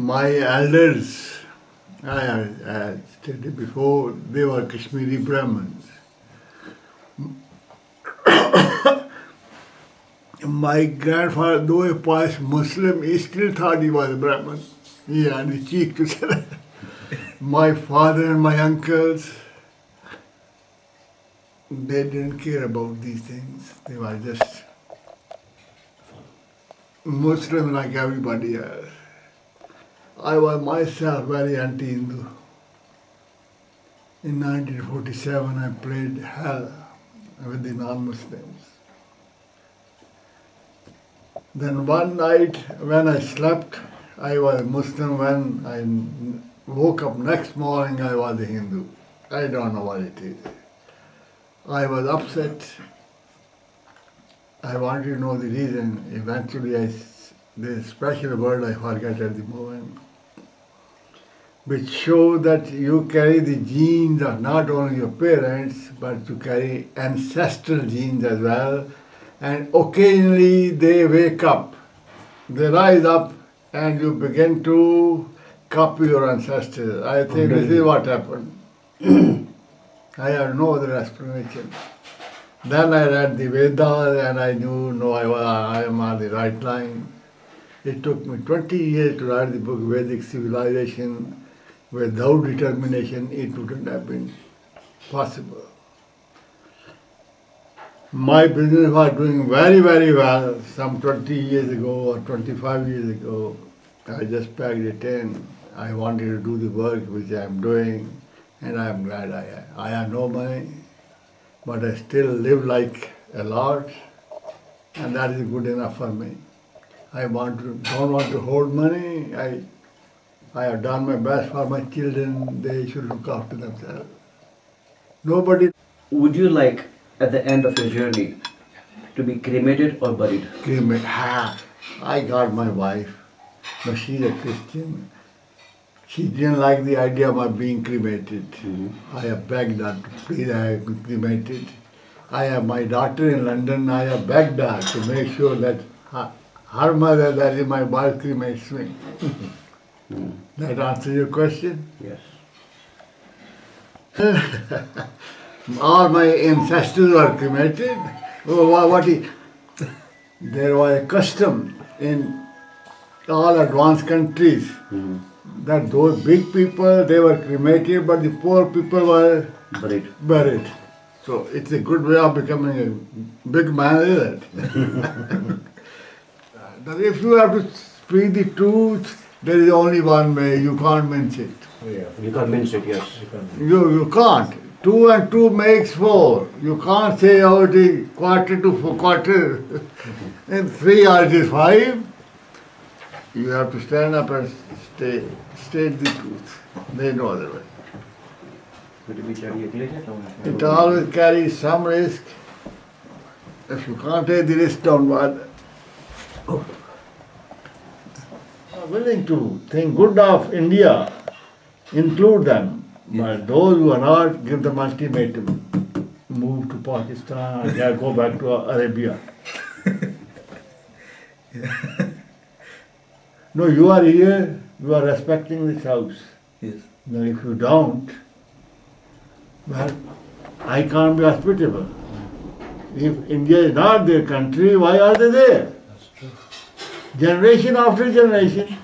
My elders, I stated before, they were Kashmiri Brahmins. My grandfather, though a pious Muslim, he still thought he was a Brahmin. He had the cheek to say that. My father and my uncles, they didn't care about these things. They were just Muslim like everybody else. I was myself very anti-Hindu. In 1947, I played hell with the non-Muslims. Then one night when I slept, I was Muslim. When I woke up next morning, I was a Hindu. I don't know what it is. I was upset. I wanted to know the reason. Eventually, there's a special word I forget at the moment, which show that you carry the genes of not only your parents, but you carry ancestral genes as well. And occasionally they wake up, they rise up, and you begin to copy your ancestors. I think this is what happened. I have no other explanation. Then I read the Vedas and I knew, no, I am on the right line. It took me 20 years to write the book Vedic Civilization. Without determination, it wouldn't have been possible. My business was doing very, very well some 20 years ago or 25 years ago. I just packed it in. I wanted to do the work which I am doing, and I am glad I have no money, but I still live like a lot, and that is good enough for me. I don't want to hold money. I have done my best for my children. They should look after themselves. Nobody. Would you like, at the end of your journey, to be cremated or buried? Cremated. I got my wife, but she's a Christian. She didn't like the idea of my being cremated. I have begged her to please have me cremated. I have my daughter in London. I have begged her to make sure that her mother, that is my wife, cremates me. That answer your question? Yes. All my ancestors were cremated. There was a custom in all advanced countries that those big people, they were cremated, but the poor people were buried. So it's a good way of becoming a big man, isn't it? That if you have to speak the truth, there is only one way. You can't mince it. Yeah, you can't mince it, yes. You can't. 2 and 2 makes 4. You can't say, oh, it is quarter to 4 quarter. And 3 hours is 5. You have to stand up and state the truth. There is no other way. It always carries some risk. If you can't take the risk, don't bother. I'm willing to think good of India, include them. But those who are not, give them ultimatum. Move to Pakistan, or go back to Arabia. No, you are here, you are respecting this house. Yes. Now if you don't, well, I can't be hospitable. If India is not their country, why are they there? That's true. Generation after generation,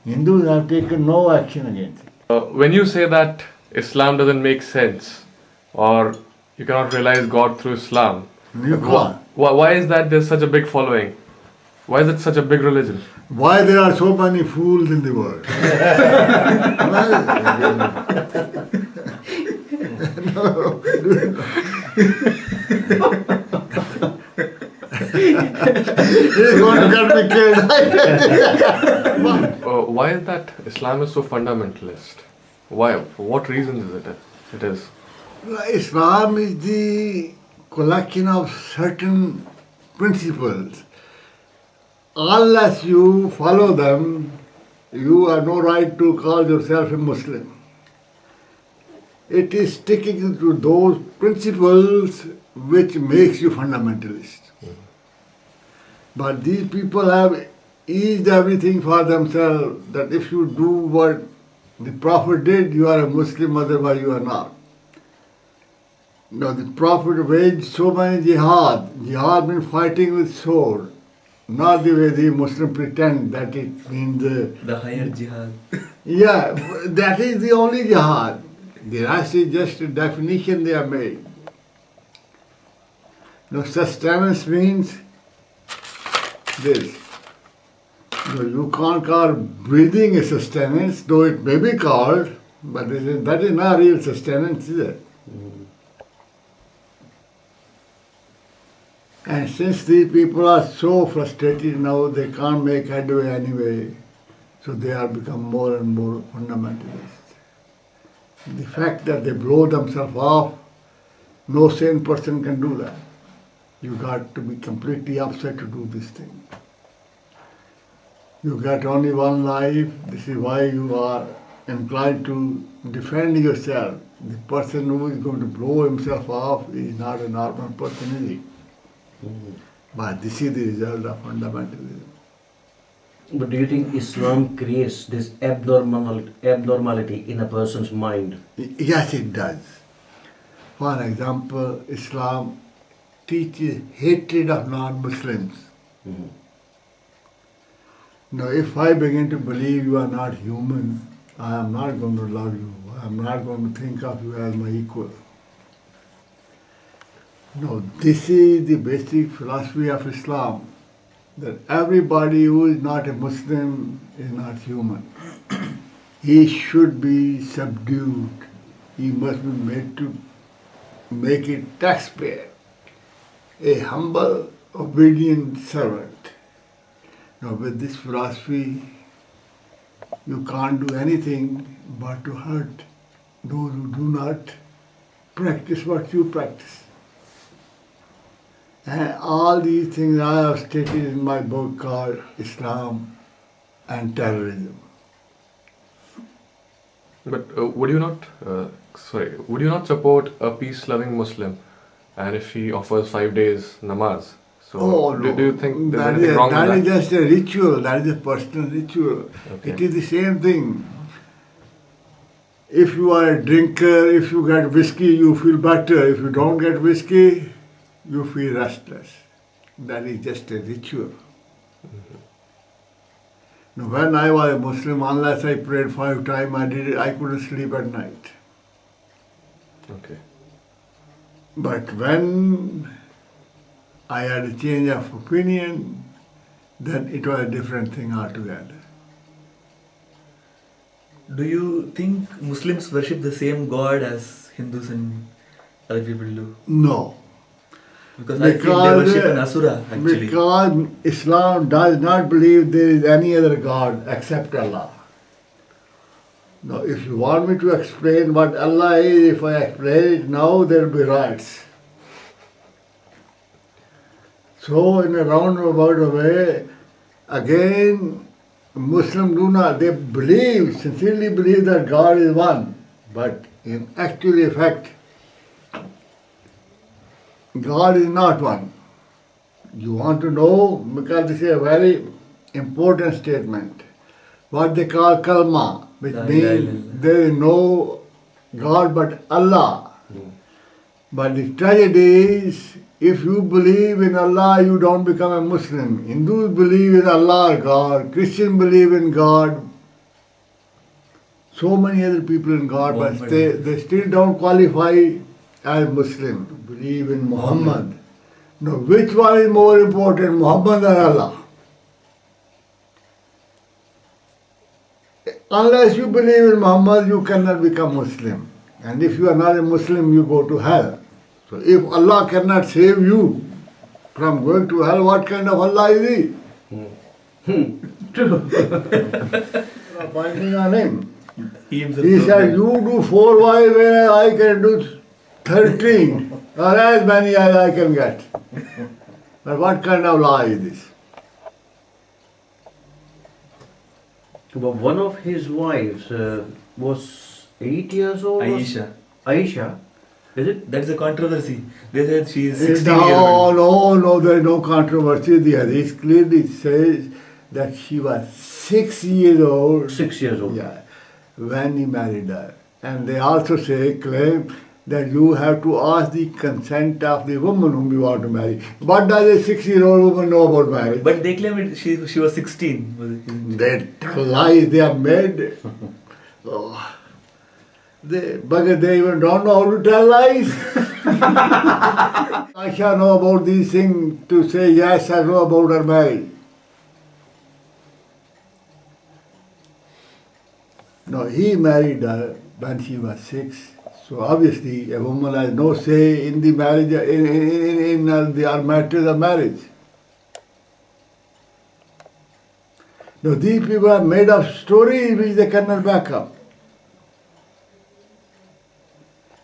Hindus have taken no action against it. When you say that Islam doesn't make sense, or you cannot realize God through Islam, You can't. why is that there's such a big following? Why is it such a big religion? Why there are so many fools in the world? He's going to get me killed. Why is that Islam is so fundamentalist? Why? For what reasons is it is? Islam is the collection of certain principles. Unless you follow them, you have no right to call yourself a Muslim. It is sticking to those principles which makes you fundamentalist. But these people have eased everything for themselves, that if you do what the Prophet did, you are a Muslim, otherwise you are not. Now the Prophet waged so many jihad. Jihad means fighting with sword. Not the way the Muslim pretend that it means The higher jihad. yeah, that is the only jihad. The rest is just a definition they have made. Now sustenance means this. No, you can't call breathing a sustenance, though it may be called, but that is not real sustenance, is it? And since these people are so frustrated now, they can't make headway anyway, so they are become more and more fundamentalist. The fact that they blow themselves off, no sane person can do that. You got to be completely upset to do this thing. You got only one life. This is why you are inclined to defend yourself. The person who is going to blow himself off is not a normal person, is he? But this is the result of fundamentalism. But do you think Islam creates this abnormality in a person's mind? Yes, it does. For example, Islam teaches hatred of non-Muslims. Now, if I begin to believe you are not human, I am not going to love you. I am not going to think of you as my equal. No, this is the basic philosophy of Islam, that everybody who is not a Muslim is not human. He should be subdued. He must be made to make a taxpayer, a humble, obedient servant. Now, with this philosophy, you can't do anything but to hurt those who do not practice what you practice. And all these things I have stated in my book called Islam and Terrorism. But would you not support a peace-loving Muslim, and if he offers 5 days namaz? So do you think there's anything wrong with that? That is just a ritual. That is a personal ritual. Okay. It is the same thing. If you are a drinker, if you get whiskey, you feel better. If you don't get whiskey, you feel restless. That is just a ritual. Now, when I was a Muslim, unless I prayed 5 times, I couldn't sleep at night. Okay. But when I had a change of opinion, then it was a different thing altogether. Do you think Muslims worship the same God as Hindus and other people do? No. Because I feel they worship an Asura actually. Because Islam does not believe there is any other God except Allah. Now, if you want me to explain what Allah is, if I explain it now, there will be riots. So, in a roundabout way, again, Muslims do not, they believe, sincerely believe that God is one, but in actual effect, God is not one. You want to know, because this is a very important statement, what they call kalma, which means there is no God but Allah. But the tragedy is, if you believe in Allah, you don't become a Muslim. Hindus believe in Allah, God. Christians believe in God. So many other people in God, but they still don't qualify as Muslim. Believe in Muhammad. Now, which one is more important, Muhammad or Allah? Unless you believe in Muhammad, you cannot become Muslim. And if you are not a Muslim, you go to hell. So if Allah cannot save you from going to hell, what kind of Allah is he? True. Pointing on him. He said, you do 4 wives, whereas I can do 13, or as many as I can get. But what kind of law is this? But one of his wives was 8 years old. Aisha, is it? That's a controversy. They said she is 16 years old. No, there is no controversy. The hadith clearly says that she was 6 years old. 6 years old. Yeah, when he married her. And they also claim that you have to ask the consent of the woman whom you want to marry. What does a 6-year-old woman know about marriage? But they claim she was 16. They tell lies they have made. Oh. They even don't know how to tell lies. I shall know about these things to say yes, I know about her marriage. No, he married her when she was 6. So obviously a woman has no say in the marriage, in the matters of marriage. Now these people have made up stories which they cannot back up.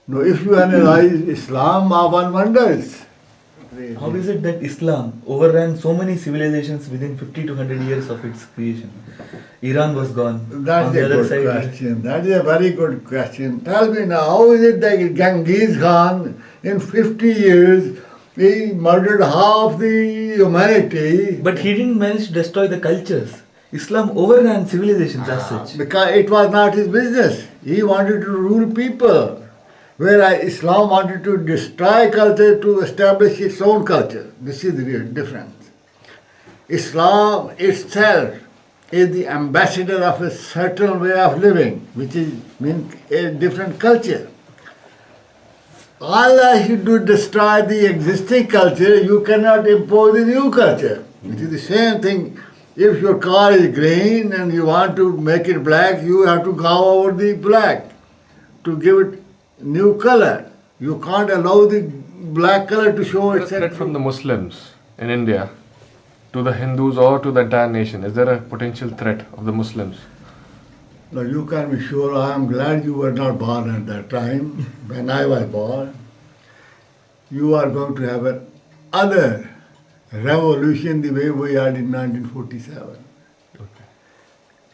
Now if you analyze Islam, one wonders. How is it that Islam overran so many civilizations within 50 to 100 years of its creation? Iran was gone. That's a good question. That is a very good question. Tell me now, how is it that Genghis Khan, in 50 years, he murdered half the humanity? But he didn't manage to destroy the cultures. Islam overran civilizations as such. Because it was not his business. He wanted to rule people. Whereas Islam wanted to destroy culture to establish its own culture. This is the real difference. Islam itself is the ambassador of a certain way of living, which means a different culture. Allah should do destroy the existing culture, you cannot impose a new culture. It is the same thing. If your car is green and you want to make it black, you have to go over the black to give it new color. You can't allow the black color to show Is there a threat from the Muslims in India to the Hindus or to the entire nation? Is there a potential threat of the Muslims? Now you can be sure I am glad you were not born at that time. When I was born, you are going to have another revolution the way we had in 1947. Okay.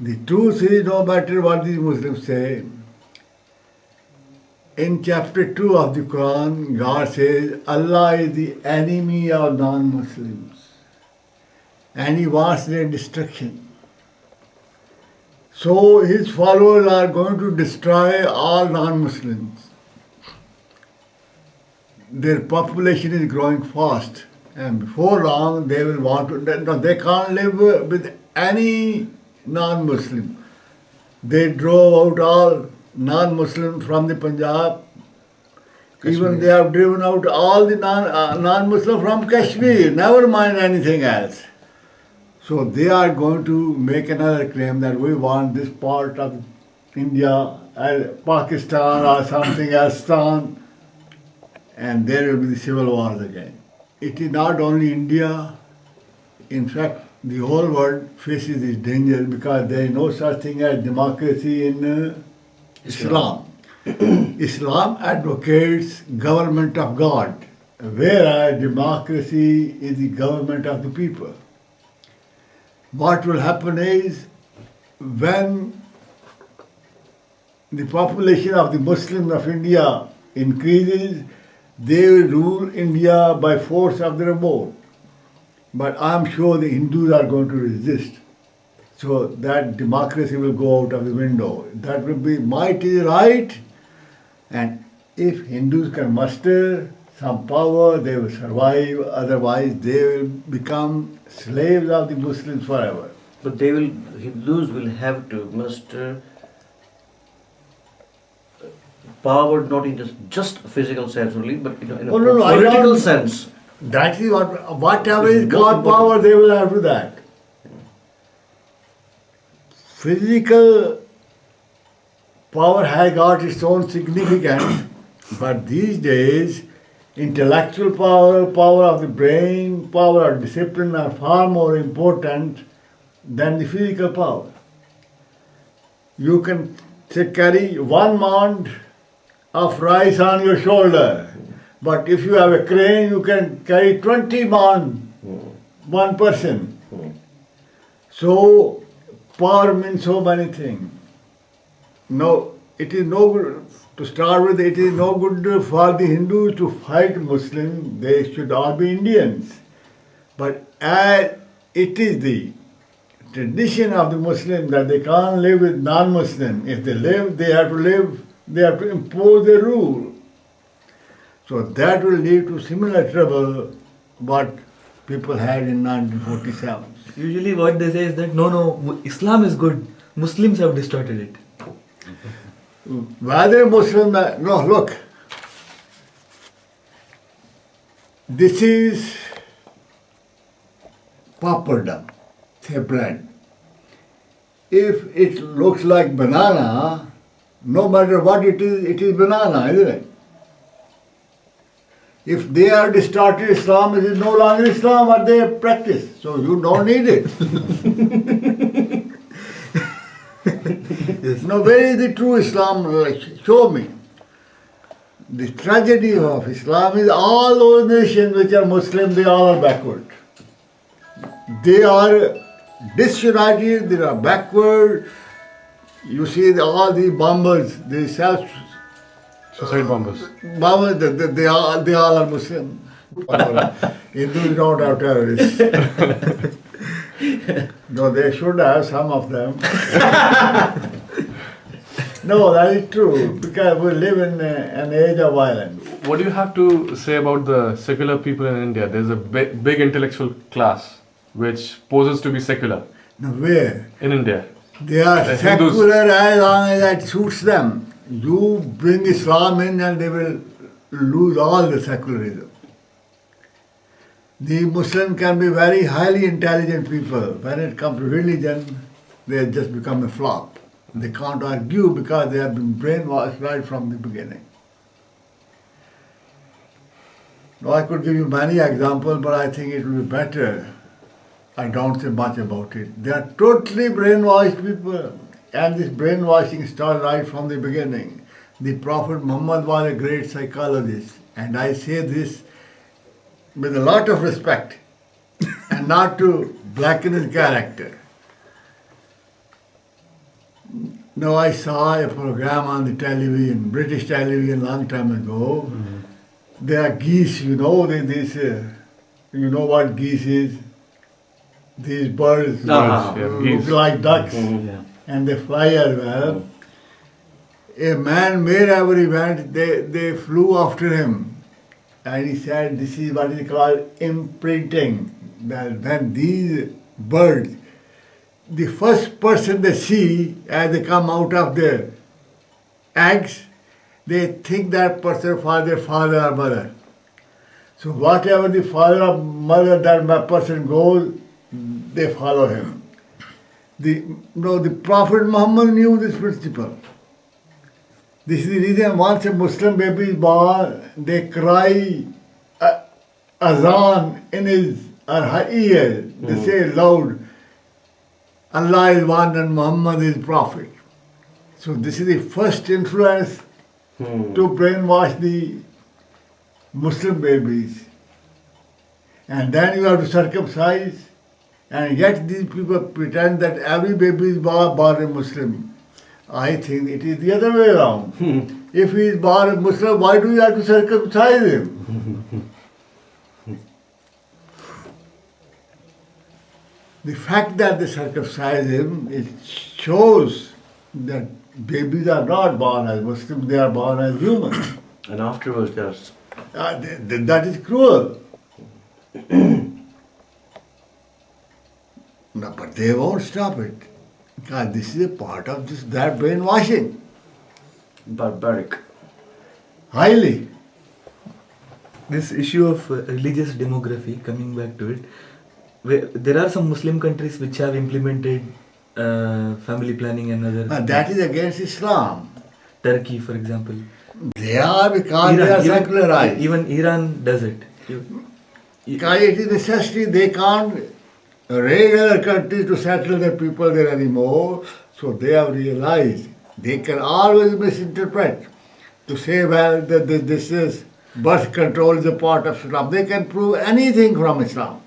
The truth is, no matter what these Muslims say, in chapter 2 of the Quran, God says, Allah is the enemy of non-Muslims. And He wants their destruction. So His followers are going to destroy all non-Muslims. Their population is growing fast. And before long, they will want to, no, they can't live with any non-Muslim. They drove out all non-Muslims from the Punjab. Even they have driven out all the non-Muslims from Kashmir, never mind anything else. So they are going to make another claim that we want this part of India, Pakistan or something else, and there will be the civil wars again. It is not only India, in fact, the whole world faces this danger because there is no such thing as democracy in Islam. Islam advocates government of God, whereas democracy is the government of the people. What will happen is, when the population of the Muslims of India increases, they will rule India by force of their vote. But I am sure the Hindus are going to resist. So that democracy will go out of the window. That will be might is right. And if Hindus can muster some power, they will survive. Otherwise, they will become slaves of the Muslims forever. But Hindus will have to muster power not in just physical sense only, but in a political sense. That is whatever is called power, they will have to that. Physical power has got its own significance, but these days, intellectual power, power of the brain, power of discipline are far more important than the physical power. You can carry 1 mound of rice on your shoulder, but if you have a crane, you can carry 20 mound, one person. So, power means so many things. No, it is no good, to start with, it is no good for the Hindus to fight Muslims, they should all be Indians. But as it is the tradition of the Muslim that they can't live with non-Muslim. If they live, they have to impose their rule. So that will lead to similar trouble what people had in 1947. Usually what they say is that no, Islam is good. Muslims have distorted it. Whether Muslim, no, look. This is pappardom, say bread. If it looks like banana, no matter what it is banana, isn't it? If they are distorted Islam, it is no longer Islam what they practice. So you don't need it. Yes. Now, where is the true Islam? Show me. The tragedy of Islam is all those nations which are Muslim, they all are backward. They are disunited, they are backward. You see all the bombers, they Suicide bombers. they all are Muslim. Hindus don't have terrorists. No, they should have some of them. No, that is true, because we live in an age of violence. What do you have to say about the secular people in India? There's a big intellectual class which poses to be secular. Now where? In India. They are The secular as long as that suits them. You bring Islam in and they will lose all the secularism. The Muslim can be very highly intelligent people. When it comes to religion, they just become a flop. They can't argue because they have been brainwashed right from the beginning. Now, I could give you many examples, but I think it will be better. I don't say much about it. They are totally brainwashed people. And this brainwashing started right from the beginning. The Prophet Muhammad was a great psychologist. And I say this with a lot of respect and not to blacken his character. No, I saw a program on the television, British television, long time ago. Mm-hmm. There are geese, you know, you know what geese is? These birds look like ducks, and they fly as well. A man made every event, they flew after him. And he said, this is what is called imprinting. That when these birds, the first person they see as they come out of their eggs, they think that person for their father or mother. So whatever the father or mother that person goes, they follow him. The Prophet Muhammad knew this principle. This is the reason once a Muslim baby is born, they cry azan in his or her ear. They say loud, Allah is one and Muhammad is Prophet. So this is the first influence to brainwash the Muslim babies. And then you have to circumcise, and yet these people pretend that every baby is born a Muslim. I think it is the other way around. If he is born a Muslim, why do you have to circumcise him? The fact that they circumcise him, it shows that babies are not born as Muslims, they are born as humans. And afterwards there's... that is cruel. No, but they won't stop it. Because this is a part of their brainwashing. Barbaric. Highly. This issue of religious demography, coming back to it, there are some Muslim countries which have implemented family planning and other... that is against Islam. Turkey, for example. They are because they are secularized. Even Iran does it. Because it is necessary, they can't raid other countries to settle their people there anymore. So they have realized they can always misinterpret to say, well, this is birth control is a part of Islam. They can prove anything from Islam.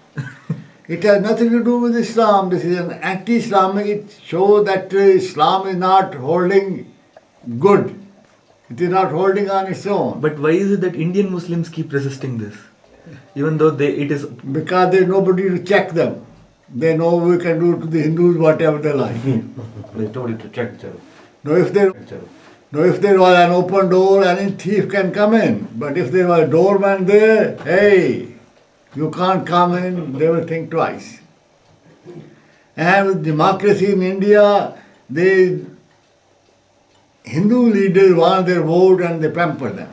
It has nothing to do with Islam. This is an anti-Islamic. It shows that Islam is not holding good. It is not holding on its own. But why is it that Indian Muslims keep resisting this? Even though it is... Because there is nobody to check them. they know we can do to the Hindus whatever they like. They told you to check the. Now if there was an open door, any thief can come in. But if there was a doorman there, hey, you can't come in, they will think twice. And with democracy in India, the Hindu leaders want their vote and they pamper them.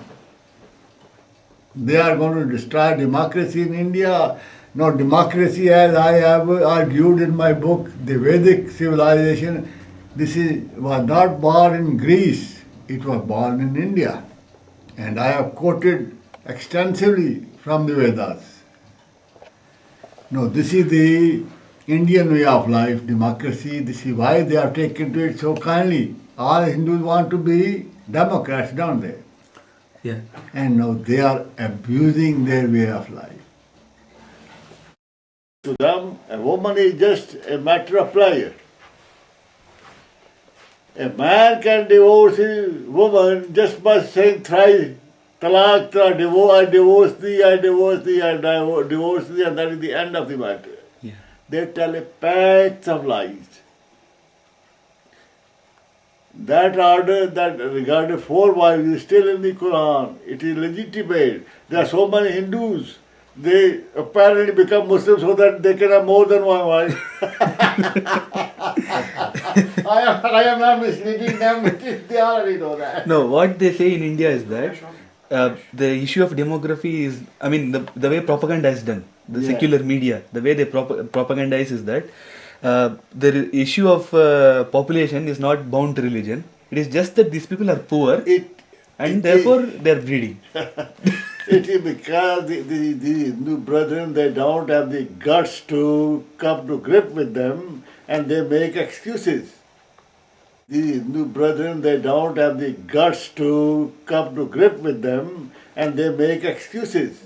They are going to destroy democracy in India. Now democracy, as I have argued in my book, the Vedic civilization, was not born in Greece, it was born in India. And I have quoted extensively from the Vedas. Now this is the Indian way of life, democracy. This is why they have taken to it so kindly. All Hindus want to be democrats, don't they? Yeah. And now they are abusing their way of life. To them, a woman is just a matter of pleasure. A man can divorce his woman just by saying thrice, talaq, I divorce thee, I divorce thee, I divorce thee, and that is the end of the matter. Yeah. They tell a patch of lies. That order that regarding 4 wives is still in the Quran. It is legitimate. There are so many Hindus. They apparently become Muslims so that they can have more than one wife. I am not misleading them. They already know that. No, what they say in India is that the issue of demography is, I mean, the way propaganda is done, the secular media, the way they propagandize is that the issue of population is not bound to religion. It is just that these people are poor and therefore they are breeding. It is because the Hindu brethren, they don't have the guts to come to grip with them and they make excuses. The Hindu brethren, they don't have the guts to come to grip with them and they make excuses.